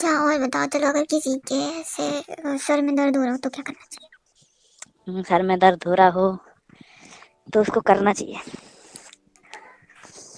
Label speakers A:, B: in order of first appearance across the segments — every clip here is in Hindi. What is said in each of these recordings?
A: अच्छा और बताओ, चलो अगर किसी के ऐसे सर में दर्द हो रहा हो तो क्या करना चाहिए?
B: सर में दर्द हो रहा हो तो उसको करना चाहिए।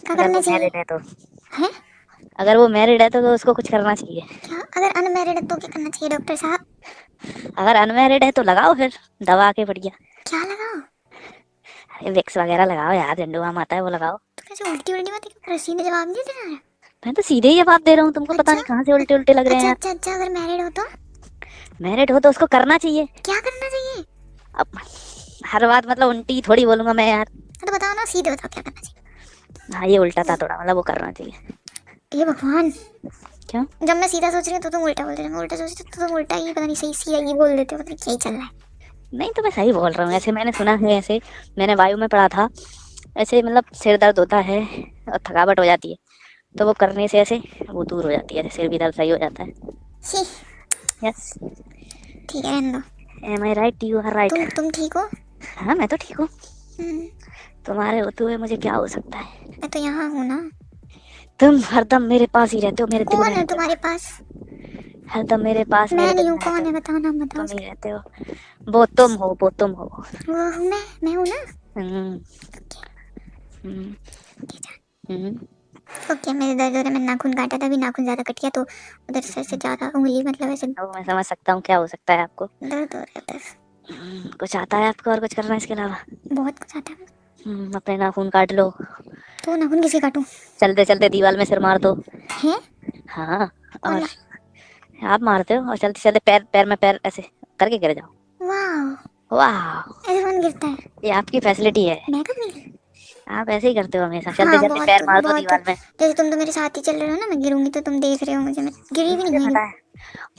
A: क्या
B: अगर
A: करना
B: वो
A: चाहिए?
B: मैरिड है तो।
A: है?
B: अगर वो मैरिड है तो उसको कुछ करना चाहिए।
A: क्या अगर अनमैरिड है तो क्या करना चाहिए डॉक्टर साहब?
B: अगर अनमैरिड है तो लगाओ फिर दवा के बढ़िया।
A: क्या लगाओ?
B: अरे विक्स वगैरह लगाओ यार, झंडू बाम आता है वो लगाओ।
A: तो कैसे उल्टी उल्टी बातें क्यों कर रही? सीधे जवाब नहीं देना है?
B: मैं तो सीधे ही जवाब दे रहा हूँ, तुमको पता
A: अच्छा
B: नहीं कहाँ से उल्टे उल्टे लग रहे हैं
A: अच्छा
B: यार।
A: अच्छा अच्छा, अगर मैरिड हो तो
B: मैरिड हो तो उसको करना चाहिए।
A: क्या करना चाहिए?
B: अब हर बात मतलब उल्टी थोड़ी बोलूंगा मैं यार।
A: हाँ, तो बताओ ना, सीधे बताओ क्या करना चाहिए।
B: हाँ ये उल्टा था थोड़ा, मतलब वो करना चाहिए।
A: ये भगवान,
B: क्यों?
A: जब मैं सीधा सोच रही हूँ तो तुम उल्टा बोल रहे हो, मैं उल्टा सोच रही हूँ तो तुम उल्टा ही, पता नहीं सही सीधा ही बोल देते हो, पता नहीं क्या ही चल रहा है।
B: नहीं तो मैं सही बोल रहा हूँ, ऐसे मैंने सुना है, ऐसे मैंने वायु में पढ़ा था। ऐसे मतलब सिर दर्द होता है और थकावट हो जाती है तो वो करने से ऐसे वो दूर हो जाती है, सिर भी दर्द सही हो जाता है।
A: छी,
B: यस।
A: ठीक है रहने दो।
B: Am I right? You are right.
A: तुम ठीक हो?
B: हाँ मैं तो ठीक हूँ।
A: हम्म,
B: तुम्हारे होते हुए मुझे क्या हो सकता है?
A: मैं तो यहाँ हूँ ना।
B: तुम हरदम मेरे पास ही रहते हो, मेरे दिल
A: कौन
B: में
A: है
B: रहते
A: तुम्हारे
B: हो।
A: पास?
B: हरदम मेरे पास
A: मैं
B: मेरे
A: नहीं
B: दिल
A: हूँ,
B: में रहते
A: कौन है?
B: हो।
A: बताओ, नाम बताओ
B: तुम ही
A: उसका।
B: रहते हो। वो तुम हो, वो तुम हो।
A: वो हूँ मैं हूँ ना।
B: हम्म। हम्म। हम्म।
A: ओके, मेरे दर्द हो रहा है, मैंने नाखून काटा था, अभी नाखून ज्यादा कट गया तो उधर से ज्यादा उंगली, मतलब ऐसे
B: अब मैं समझ सकता हूँ क्या हो सकता है आपको।
A: दर्द हो रहा है बस।
B: कुछ आता है आपको और कुछ करना है इसके अलावा?
A: बहुत कुछ आता है।
B: अपने नाखून काट लो।
A: तो नाखून किसे काटूं?
B: चलते चलते दीवार में सिर मार दो।
A: है?
B: हाँ।
A: और
B: और आप मारते हो और चलते चलते पैर पैर में पैर ऐसे करके गिर जाओ।
A: वाह,
B: वाह।
A: ऐसे कौन गिरता है?
B: ये आपकी फैसिलिटी है।
A: मैं कब गिरी?
B: आप ऐसे ही करते हो हमेशा, चलते
A: हाँ
B: चलते पैर
A: बहुत
B: मार दो
A: बहुत,
B: दीवार में।
A: जैसे तुम तो मेरे साथ ही चल रहे हो ना, मैं गिरूंगी तो तुम देख रहे हो मुझे, मैं गिरी भी
B: मुझे
A: नहीं है।
B: पता है।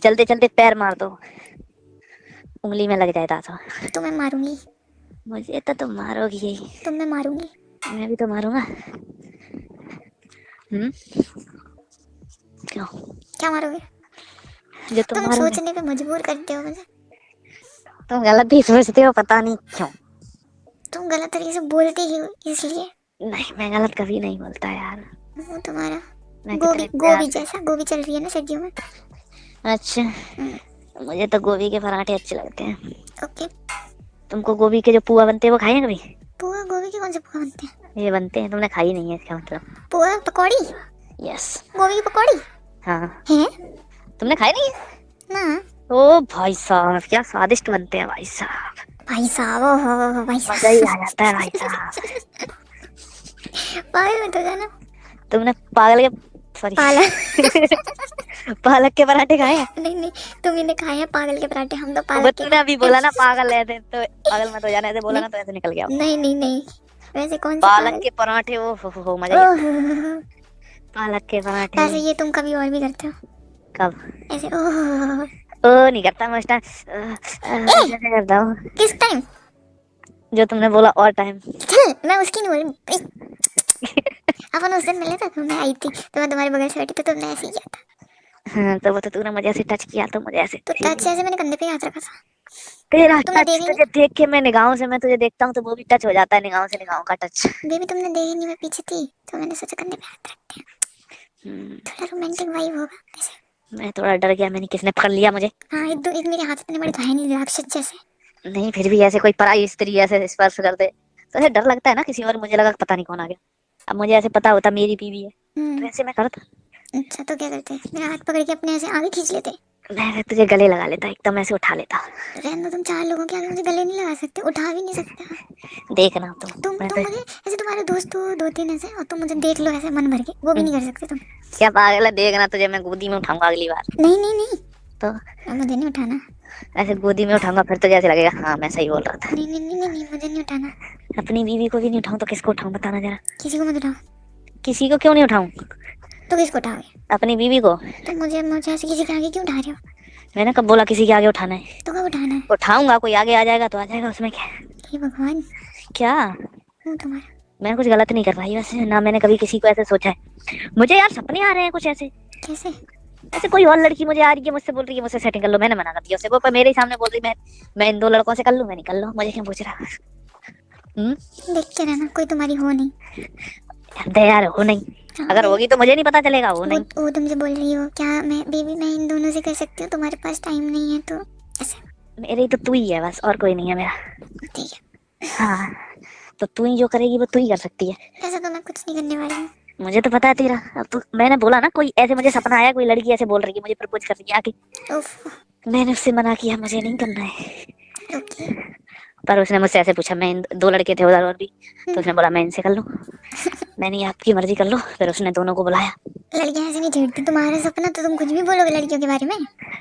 B: चलते चलते पैर मार दो, उंगली में लग जाए दांत।
A: तो मैं मारूंगी।
B: मुझे तो तुम मारोगी ही।
A: तो मैं मारूंगी।
B: मैं भी तो मारूंगा। हम्म। क्यों?
A: क्या मारोगे?
B: जो तुम
A: तुम
B: मारोगे।
A: सोचने पे मजबूर करते हो मुझे।
B: तुम गलत ही सोचते हो, पता नहीं क्यों।
A: तुम गलत तरीके से बोलते ही हो इसलिए।
B: नहीं मैं गलत कभी नहीं बोलता यार।
A: वो तुम्हारा
B: मैं
A: गोभी
B: कितने प्यार
A: गोभी
B: से।
A: जैसा, गोभी चल रही है ना सर्दियों में।
B: अच्छा।
A: हम्म,
B: मुझे तो गोभी के पराठे अच्छे लगते हैं।
A: ओके।
B: तुमको गोभी के जो पुआ बनते हैं वो खाए हैं कभी?
A: पुआ? गोभी के कौन से पुआ बनते हैं?
B: ये बनते हैं, तुमने खाई नहीं है इसका मतलब।
A: पुआ पकौड़ी?
B: यस।
A: गोभी की पकौड़ी?
B: हाँ।
A: है
B: तुमने खाई नहीं है?
A: ना?
B: ओ भाई साहब क्या स्वादिष्ट बनते हैं भाई साहब।
A: भाई साहब, ओ हो भाई
B: मजा ही आ
A: साहब।
B: जाता है भाई साहब।
A: पागल मत हो जाना।
B: तुमने पागल के सॉरी
A: पाला।
B: पालक के पराठे खाए हैं?
A: नहीं नहीं, तुम इन्हें खाए हैं पागल के पराठे, हम तो
B: वो
A: पालक के
B: तूने अभी
A: खाते हैं।
B: बोला ना पागल है तो पागल मत हो जाना, ऐसे बोला
A: नहीं
B: ना तो ऐसे निकल गया वो।
A: नहीं नहीं नहीं, वैसे कौन से
B: पालक
A: पागल?
B: के पराठे, ओ हो मजा ही आता है।
A: ओह,
B: पालक के पराठे।
A: वैसे ये तुम कभी और भी करते हो
B: कब?
A: ऐसे ओह?
B: ओ नहीं करता मैं उस टाइम,
A: ए,
B: कैसे करता हूँ।
A: किस टाइम?
B: जो तुमने बोला और टाइम।
A: चल, मैं उसकी नहीं बोल रही। अपन उस दिन मिले थे तो मैं आई थी तो मैं तुम्हारे बगल से बैठी तो तुमने ऐसे ही किया था।
B: हाँ, तो वो तो तूने मुझे ऐसे टच किया तो मुझे ऐसे
A: तो टच
B: फीलिंग।
A: ऐसे मैंने कंधे पे ही हाथ रखा था।
B: तेरा
A: तुमने
B: टच
A: देखी नहीं?
B: तुझे देख के मैं निगाहों से मैं तुझे देखता हूँ तो वो भी टच हो जाता है, निगाहों से निगाहों का टच।
A: बेबी तुमने देखी नहीं, मैं पीछे थी तो मैंने सोचा कंधे पे हाथ रखते हैं,
B: हम्म,
A: थोड़ा रोमांटिक वाइब होगा ऐसे।
B: मैं थोड़ा डर गया, मैंने किसने पकड़ लिया मुझे।
A: हाँ, एक दो, एक मेरे हाथ इतने बड़े तो है नहीं राक्षस जैसे।
B: नहीं फिर भी ऐसे कोई पराई स्त्री ऐसे स्पर्श कर दे तो ऐसे डर लगता है ना किसी, और मुझे लगा पता नहीं कौन आ गया। अब मुझे ऐसे पता होता मेरी बीवी है तो
A: हम्म।
B: ऐसे मैं करता।
A: अच्छा, तो क्या करते? मेरा हाथ पकड़ के अपने ऐसे आगे खींच लेते?
B: मैं तुझे गले लगा लेता, एकदम ऐसे उठा लेता।
A: रहने दो, तुम चार लोगों के आगे मुझे गले नहीं लगा सकते, उठा भी नहीं सकते।
B: देखना तुम। मैं
A: तुम
B: तो
A: मुझे ऐसे, तुम्हारे दोस्त हो दो तीन ऐसे और तुम मुझे देख लो ऐसे मन भर के, वो भी नहीं कर सकते तुम।
B: क्या पागल है, देखना तुझे मैं गोदी में उठाऊंगा अगली बार।
A: नहीं नहीं नहीं,
B: तो
A: मुझे नहीं उठाना।
B: ऐसे गोदी में उठाऊंगा फिर तुझे ऐसे लगेगा हाँ मैं सही बोल रहा था।
A: नहीं नहीं नहीं नहीं, नहीं मुझे नहीं उठाना।
B: अपनी बीवी को भी नहीं उठाऊं तो किसको उठाऊं बताना जरा।
A: किसी को मत उठाओ।
B: किसी को क्यों नहीं उठाऊं?
A: तो किसको उठाओगे?
B: अपनी बीवी को।
A: तो मुझे मुझे ऐसे किसी के आगे क्यों उठा रहे हो?
B: मैंने कब बोला किसी के आगे उठाना है?
A: तो कब उठाना है?
B: उठाऊंगा, कोई आगे आ जाएगा तो आ जाएगा, उसमें क्या है?
A: हे भगवान,
B: क्या?
A: हूँ तुम्हारा।
B: मैं कुछ गलत नहीं कर रही वैसे, ना मैंने कभी किसी को ऐसे सोचा है। मुझे यार सपने आ रहे हैं कुछ ऐसे।
A: कैसे?
B: ऐसे कोई और लड़की मुझे आ रही है, मुझसे बोल रही है मुझसे सेटिंग कर लो, मैंने मना कर दिया उसे, वो पर मेरे ही सामने बोल रही मैं इन दो लड़कों से कर लूं, मैं नहीं कर लो, मुझे क्यों पूछ रहा। हम्म।
A: देख के रहना, कोई तुम्हारी हो नहीं।
B: दे यार, हो नहीं।
A: हाँ,
B: अगर होगी तो मुझे नहीं पता चलेगा, हो नहीं।
A: वो तुमसे बोल रही हो क्या मैं बेबी मैं इन दोनों से कर सकती हूँ, तुम्हारे पास टाइम नहीं है तो ऐसे।
B: मेरी तो तू ही है बस, और कोई नहीं है मेरा।
A: ठीक है,
B: हाँ, तो तू ही जो करेगी वो तू ही कर सकती है।
A: ऐसा तो मैं कुछ नहीं करने वाली हूँ।
B: मुझे तो पता है तेरा। अब तू, मैंने बोला ना, कोई ऐसे मुझे सपना आया, कोई लड़की ऐसे बोल रही है मुझे प्रपोज कर रही है आके।
A: उफ।
B: मैंने उससे मना किया, मुझे नहीं करना है।
A: ओके।
B: पर उसने मुझसे ऐसे पूछा, मैं दो लड़के थे उधर और भी, तो उसने बोला मैं इनसे कर लूं। मैंने आपकी मर्जी कर लो, फिर उसने दोनों को बुलाया।
A: लड़कियां ऐसे नहीं छेड़ती, तुम्हारा सपना तो तुम कुछ भी बोलोगे लड़कियों के बारे में।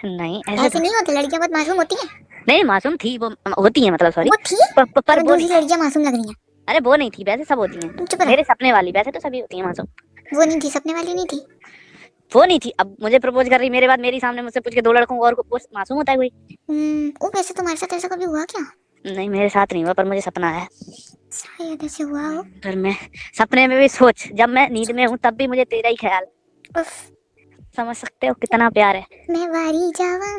B: नहीं ऐसे
A: ऐसे नहीं होते, लड़कियां बहुत मासूम होती हैं।
B: नहीं, मासूम थी वो, होती है मतलब, सॉरी।
A: वो थी।
B: पर
A: तुम्हें
B: वो
A: दूसरी
B: नहीं।
A: लड़कियां मासूम लग रही हैं।
B: अरे वो नहीं थी, वैसे सब होती हैं।
A: तुम चुप रहो।
B: मेरे सपने वाली, वैसे तो सभी होती हैं मासूम।
A: वो नहीं थी, सपने वाली नहीं थी।
B: वो नहीं थी। अब मुझे प्रपोज कर रही मेरे बाद, मेरी सामने मुझसे पूछ के दो लड़कों को, और को मासूम होता है कोई?
A: वो वैसे तुम्हारे साथ ऐसा कभी हुआ क्या?
B: नहीं, मेरे साथ नहीं हुआ, पर मुझे सपना आया।
A: शायद ऐसे हुआ हो।
B: पर मैं सपने में भी सोच, जब मैं नींद में हूँ तब भी मुझे तेरा ही ख्याल।
A: उफ।
B: समझ सकते हो कितना प्यार है?
A: मैं वारी जावा।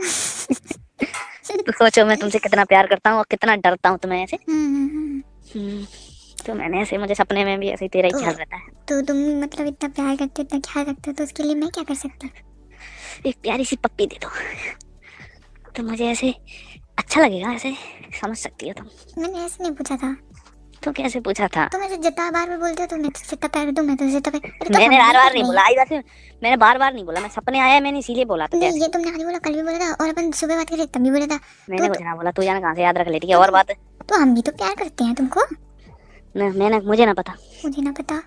B: तो सोचो मैं तुमसे कितना प्यार करता हूँ और कितना डरता हूँ तुम्हें ऐसे।
A: हम्म।
B: हम्म, तो मैंने ऐसे, मुझे सपने में भी ऐसे ही तेरा ही
A: तो
B: ख्याल रहता है।
A: तो तुम मतलब इतना प्यार करते हो, इतना ख्याल रखते हो, तो उसके लिए मैं क्या कर सकती हूँ?
B: एक प्यारी सी पप्पी दे दो, तो मुझे ऐसे अच्छा लगेगा ऐसे। समझ सकती हो तुम?
A: मैंने ऐसे नहीं पूछा था।
B: तो कैसे पूछा था?
A: तुम ऐसे जितना बार बार बोलते हो, तो मैं तो जितना प्यार दूं, मैं तो जितना प्यार, अरे तो
B: मैंने
A: हम
B: बार
A: भी
B: बार
A: कर
B: नहीं
A: रहे
B: बोला
A: हैं।
B: आई वैसे। मैंने बार बार नहीं बोला, मैं सपने आया मैंने इसीलिए बोला था
A: नहीं,
B: जैसे।
A: ये तुमने आज बोला, कल भी बोला था, और अपन सुबह बात करे तब भी बोला था।
B: मैंने कुछ
A: तो
B: ना बोला, तू जाने कहाँ से याद रख लेती है,
A: तो,
B: और बात है।
A: तो हम भी तो प्यार करते हैं तुमको।
B: मैंने, मुझे ना पता।
A: मुझे ना पता।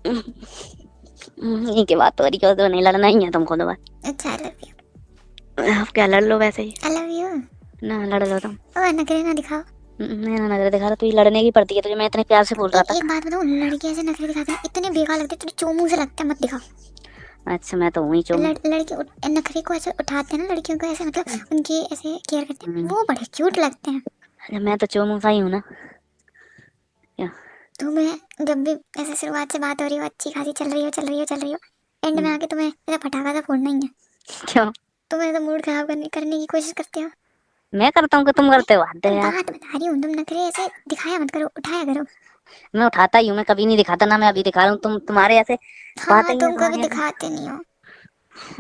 B: यही की बात हो रही है, तो नहीं लड़ना ही है तुमको तो बस।
A: अच्छा, आई लव यू।
B: अब क्या लड़ लो वैसे ही।
A: I love you.
B: ना लड़ लो तुम।
A: और नखरे ना दिखाओ।
B: मैं ना नजर दिखा रहा, तू ही लड़ने की पड़ती है तुझे, मैं इतने प्यार से बोल रहा था।
A: एक बात बताऊं, लड़के ऐसे नखरे दिखाते हैं इतने बेकार लगते हैं, थोड़े चोमू से लगते हैं, मत दिखाओ।
B: अच्छा, मैं तो हूँ ही चुम।
A: लड़के नखरे को ऐसे उठाते हैं ना, लड़कियों को ऐसे मतलब उनकी ऐसे केयर करते हैं, वो बड़े क्यूट लगते हैं।
B: मैं तो चोमू सा ही हूँ ना। क्या?
A: तुम्हें जब भी ऐसे शुरुआत से बात हो रही हो, अच्छी खासी चल रही हो, एंड में आके तुम्हें ऐसा फटाका सा फोड़ना ही है।
B: क्यों?
A: तुम्हें तो मूड खराब करने की कोशिश करते हो।
B: मैं करता हूँ कि तुम करते हो? हद है
A: मैं
B: यार।
A: बात बता रही हूँ, तुम नखरे ऐसे दिखाया मत करो, उठाया करो।
B: मैं उठाता ही हूँ, मैं कभी नहीं दिखाता ना, मैं अभी दिखा रहा हूँ। तुम, तुम्हारे ऐसे बात
A: हाँ,
B: ही है
A: तुम कभी
B: तुम्हारी ऐसे।
A: दिखाते नहीं हो।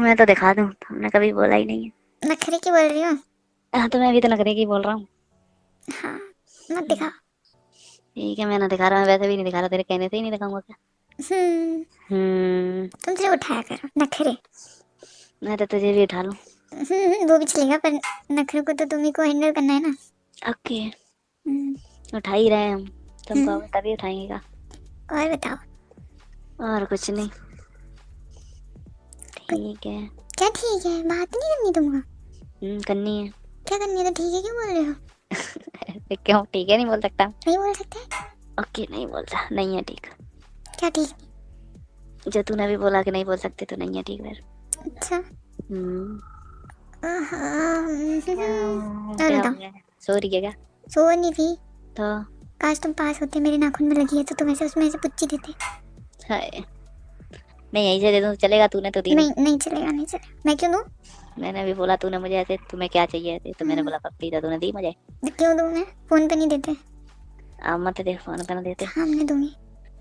B: मैं तो दिखा दूँ, तुमने कभी बोला ही नहीं
A: नखरे की बोल रही हो।
B: है। हाँ, तो मैं अभी तो नखरे की बोल रहा हूँ।
A: हाँ, मत दिखाओ।
B: ठीक है, मैं ना दिखा रहा हूँ, वैसे भी नहीं दिखा रहा, तेरे कहने से ही नहीं दिखाऊंगा क्या?
A: हम्म।
B: हम्म।
A: तुम सिर्फ उठाया करो नखरे।
B: मैं तो तुझे भी उठा लूँ।
A: वो भी चलेगा, पर नखरे को तो तुम्ही को हैंडल करना है ना।
B: ओके।
A: हम्म।
B: उठा ही रहे हैं हम। तुम
A: हम्म,
B: कहोगे तभी उठाएंगे का।
A: और बताओ।
B: और कुछ नहीं। ठीक है।
A: क्या ठीक है, बात नहीं करनी तुमको?
B: करनी है।
A: क्या करनी है, तो ठीक है क्यों बोल रहे हो?
B: क्यों ठीक है नहीं बोल सकता?
A: नहीं बोल सकते?
B: ओके, नहीं बोलता, नहीं है ठीक।
A: क्या ठीक?
B: जो तूने भी बोला कि नहीं बोल सकते, तो नहीं है ठीक फिर।
A: अच्छा।
B: हम्म।
A: और
B: क्या हो
A: बताओ।
B: गया? सो रही है क्या?
A: सो नहीं थी।
B: तो
A: काश तुम पास होते, मेरे नाखून में लगी है तो तुम ऐसे उसमें ऐसे पुच्ची देते।
B: हाय, मैं यहीं से दे दूँ चलेगा? तूने तो दी नहीं।
A: नहीं नहीं चलेगा, नहीं चलेगा, मैं क्यों दूँ?
B: मैंने भी बोला, तूने मुझे ऐसे, तुम्हें क्या चाहिए ऐसे, तो मैंने बोला पप्पी, तो तूने दी मुझे।
A: क्यों दूँ मैं? फोन पे नहीं देते।
B: अब मत दे, फोन पे ना देते।
A: सामने दूंगी।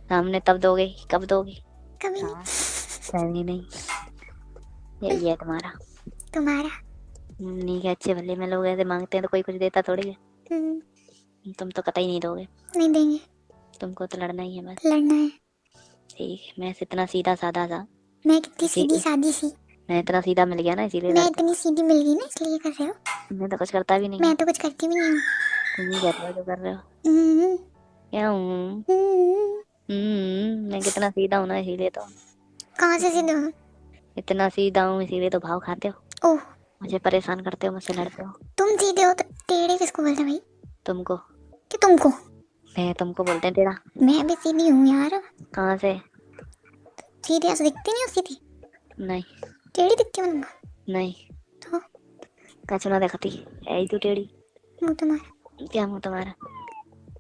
B: सामने तब दोगे, कब दोगी?
A: कभी नहीं।
B: हाँ, कभी नहीं। यही है तुम्हारा।
A: तुम्हारा।
B: नहीं के अच्छे भले में लोग ऐसे मांगते हैं तो कोई कुछ देता थोड़ी है। तुम तो कतई नहीं दोगे।
A: नहीं देंगे।
B: तुमको तो लड़ना ही है बस।
A: लड़ना है।
B: ठीक है, मैं इतना सीधा साधा सा,
A: मैं कितनी
B: इसी,
A: सीधी सादी सी।
B: मैं इतना सीधा मिल गया ना, इसीलिए
A: मैं
B: लड़ते
A: इतनी सीधी मिल गई ना, इसलिए कर रहे हो।
B: हो। मैं तो कुछ करता भी नहीं
A: मैं
B: हूँ।
A: तो कुछ करती भी नहीं हूँ।
B: तुम ही कर रहे हो जो कर रहे हो।
A: हम्म,
B: क्या हूँ?
A: हम्म।
B: मैं कितना सीधा हूँ ना, इसीलिए तो।
A: कहाँ से सीधे हो?
B: इतना सीधा हूँ इसीलिए तो भाव खाते हो।
A: ओह।
B: मुझे परेशान करते हो, मुझसे लड़ते हो।
A: तुम सीधे हो तो टेढ़े किसको बोलते हैं भाई?
B: तुमको।
A: कि तुमको?
B: मैं तुमको बोलते हैं टेढ़ा?
A: मैं भी सीधी हूँ यार।
B: कहाँ से?
A: सीधे ऐसे दिखती नहीं हो सीधी?
B: नहीं।
A: टेढ़ी दिखती हो तुमको?
B: नहीं।
A: तो
B: कैसे ना दिखती है ही तू टेढ़ी।
A: मुँह तुम्हारा
B: क्या मुँह तुम्हारा?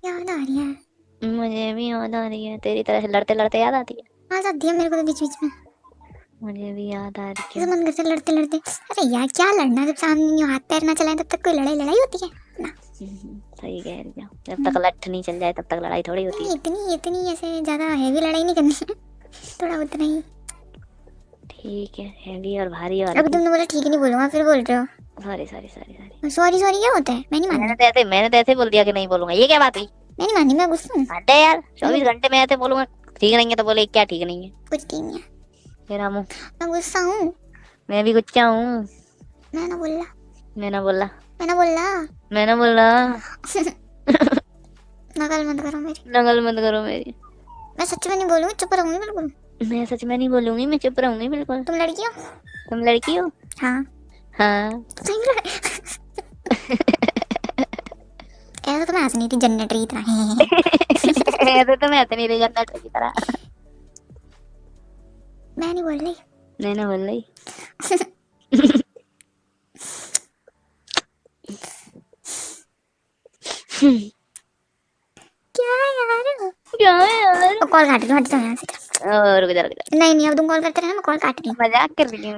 A: याद आ रही है।
B: मुझे भी याद आ रही है, तेरी तरह से लड़ते लड़ते याद आती है।
A: आ जाती है मेरे को तो बीच बीच में।
B: मुझे भी याद आ रही
A: जैसे
B: है।
A: मन करता है लड़ते लड़ते, अरे यार क्या लड़ना, जब सामने नहीं हो, हाथ पैर ना चलाए तब तक कोई लड़ाई लड़ाई होती है ना।
B: सही कह रही हो, जब तक लठ नहीं चल जाए तब तक लड़ाई थोड़ी होती
A: नहीं,
B: है।
A: इतनी इतनी ऐसे ज्यादा हैवी लड़ाई नहीं करनी है। थोड़ा उतना ही।
B: ठीक है, हैवी और भारी वाला।
A: अभी तुमने बोला ठीक है नहीं बोलूंगा, फिर बोल रहे हो
B: sorry sorry sorry sorry.
A: Sorry. Sorry क्या होता है? मैं नहीं मानी,
B: मैंने तो ऐसे बोल दिया कि नहीं बोलूंगा, ये क्या बात हुई?
A: मैं नहीं मानी, मैं गुस्सा हूँ।
B: हटे यार, 24 घंटे में ऐसे बोलूंगा ठीक नहीं है तो बोले क्या ठीक नहीं है?
A: कुछ ठीक नहीं है,
B: तेरा मुंह।
A: मैं गुस्सा हूँ।
B: मैं भी गुस्सा हूँ।
A: मैं ना बोला,
B: मैं ना बोला।
A: मैं ना बोला।
B: मैं ना बोला।
A: नकल मत करो मेरी।
B: नकल मत करो मेरी।
A: मैं सच में नहीं बोलूंगी, चुप रहूंगी बिल्कुल।
B: मैं सच में नहीं बोलूंगी, मैं चुप रहूंगी बिल्कुल।
A: तुम लड़की हो?
B: तुम लड़की हो?
A: हाँ।
B: हाँ।
A: सही में ऐसा तो मैं हंस नहीं थी जनरेटर की तरह।
B: ऐसे तो मैं हंस नहीं रही जनरेटर की तरह।
A: मैं नहीं बोल रही।
B: मैं ना बोल रही।
A: क्या यार?
B: क्या है यार?
A: कॉल काट रही हूँ, हट जाओ यहाँ से।
B: और रुक जा रुक जा।
A: नहीं नहीं, अब तुम कॉल करते रहना, मैं कॉल काट रही हूँ।
B: मजाक कर रही हूँ।